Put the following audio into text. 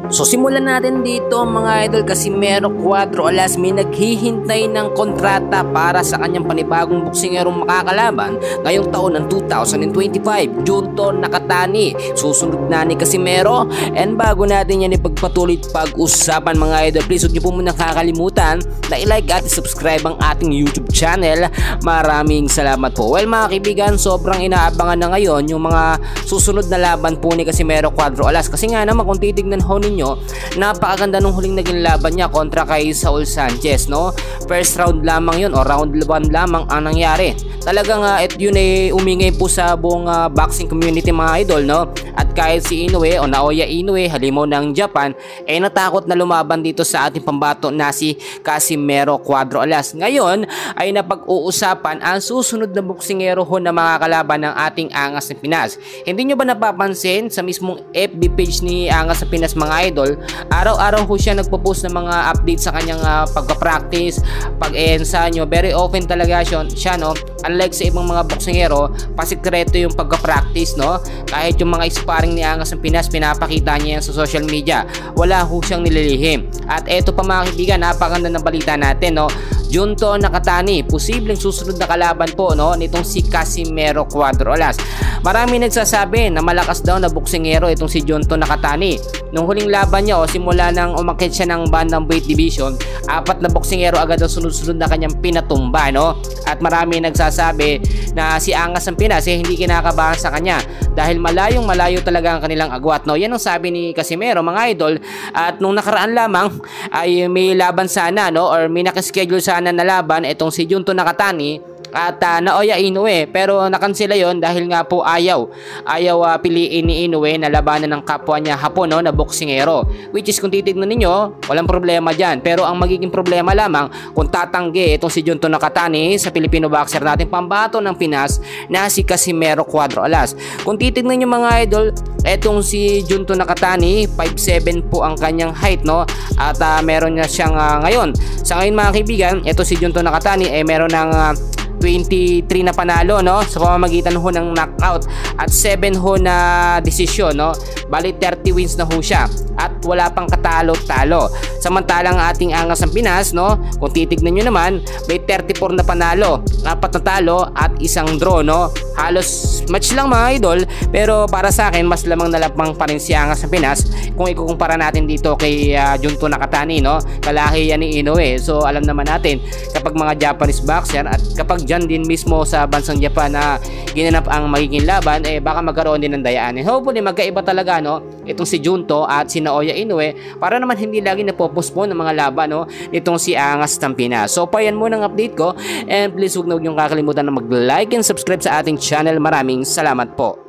So simulan natin dito mga idol, kasi Casimero Cuadro Alas may naghihintay ng kontrata para sa kanyang panibagong boksingerong makakalaban ngayong taon ng 2025, Junto Nakatani. Susunod na ni Casimero, and bago natin yan ipagpatuloy pag-usapan mga idol, please huwag niyo po muna kakalimutan na i-like at subscribe ang ating YouTube channel. Maraming salamat po. Well mga kaibigan, sobrang inaabangan na ngayon yung mga susunod na laban po ni Casimero Cuadro Alas, kasi nga naman kung titignan ho ninyo, napakaganda nung huling naging laban niya kontra kay Saul Sanchez, no? First round lamang yun, o round 1 lamang ang nangyari. Talagang yun ay umingay po sa buong boxing community mga idol, no? At kahit si Inoue o Naoya Inoue, halimaw ng Japan, ay natakot na lumaban dito sa ating pambato na si Casimero Cuadro Alas. Ngayon ay napag-uusapan ang susunod na boksingero ho na makakalaban ng ating Angas ng Pinas. Hindi nyo ba napapansin sa mismong FB page ni Angas ng Pinas mga idol, araw-araw ho siya nagpo-post ng mga updates sa kanyang pagpa-practice, pag-ensayo. Very often talaga siya, no? Unlike sa ibang mga boksingero, pasikreto yung pagpa-practice, no? Kahit yung mga sparring ni Angas ng Pinas, pinapakita niya yan sa social media. Wala ho siyang nililihim. At eto pa mga kaibigan, napakaganda ng balita natin, no? Junto Nakatani, posibleng susunod na kalaban po, no, nitong si Casimero Cuadro Alas. Marami nagsasabi na malakas daw na boksingero itong si Junto Nakatani. Nung huling laban niya, simula nang umakyat siya ng bantamweight division, 4 na boksingero agad ang sunod-sunod na kanyang pinatumba, no? At marami nagsasabi na si Angas ng Pinas hindi kinakabahan sa kanya dahil malayo talaga ang kanilang agwat, no? Yan ang sabi ni Casimero mga idol. At nung nakaraan lamang ay may laban sana, no, or may nakaschedule sana na laban itong si Junto Nakatani at Naoya Inoue, pero nakansela yon dahil nga po ayaw piliin ni Inoue na labanan ng kapwa niya Hapon, no, na boksingero, which is kung titignan ninyo walang problema dyan. Pero ang magiging problema lamang kung tatanggi itong si Junto Nakatani sa Filipino boxer natin pambato ng Pinas na si Casimero Cuadro Alas. Kung titignan nyo mga idol, etong si Junto Nakatani 5'7 po ang kanyang height, no, at meron na siyang ngayon mga kaibigan, eto si Junto Nakatani meron ng 23 na panalo, no, sa pamamagitan ho ng knockout at 7 ho na desisyon, no. Bali 30 wins na ho siya at wala pang katalo-talo. Samantalang ating Angas ng Pinas, no, kung titignan nyo naman, may 34 na panalo, 4 na talo at 1 draw, no. Halos match lang mga idol, pero para sa akin mas lamang nalapang pa rin si Angas ng Pinas kung ikukumpara natin dito kay Junto Nakatani, no. Kalaki yan ni Inoue. So alam naman natin kapag mga Japanese boxer at kapag dyan din mismo sa bansang Japan na ginanap ang magiging laban, baka magkaroon din ng dayaan. Hopefully magkaiba talaga, no, itong si Junto at si Naoya Inoue para naman hindi lagi napopostpone ng mga laban, no, itong si Angas ng Pinas. So pa yan muna ang update ko, and please huwag na huwag niyong kakalimutan na mag-like and subscribe sa ating channel. Maraming salamat po.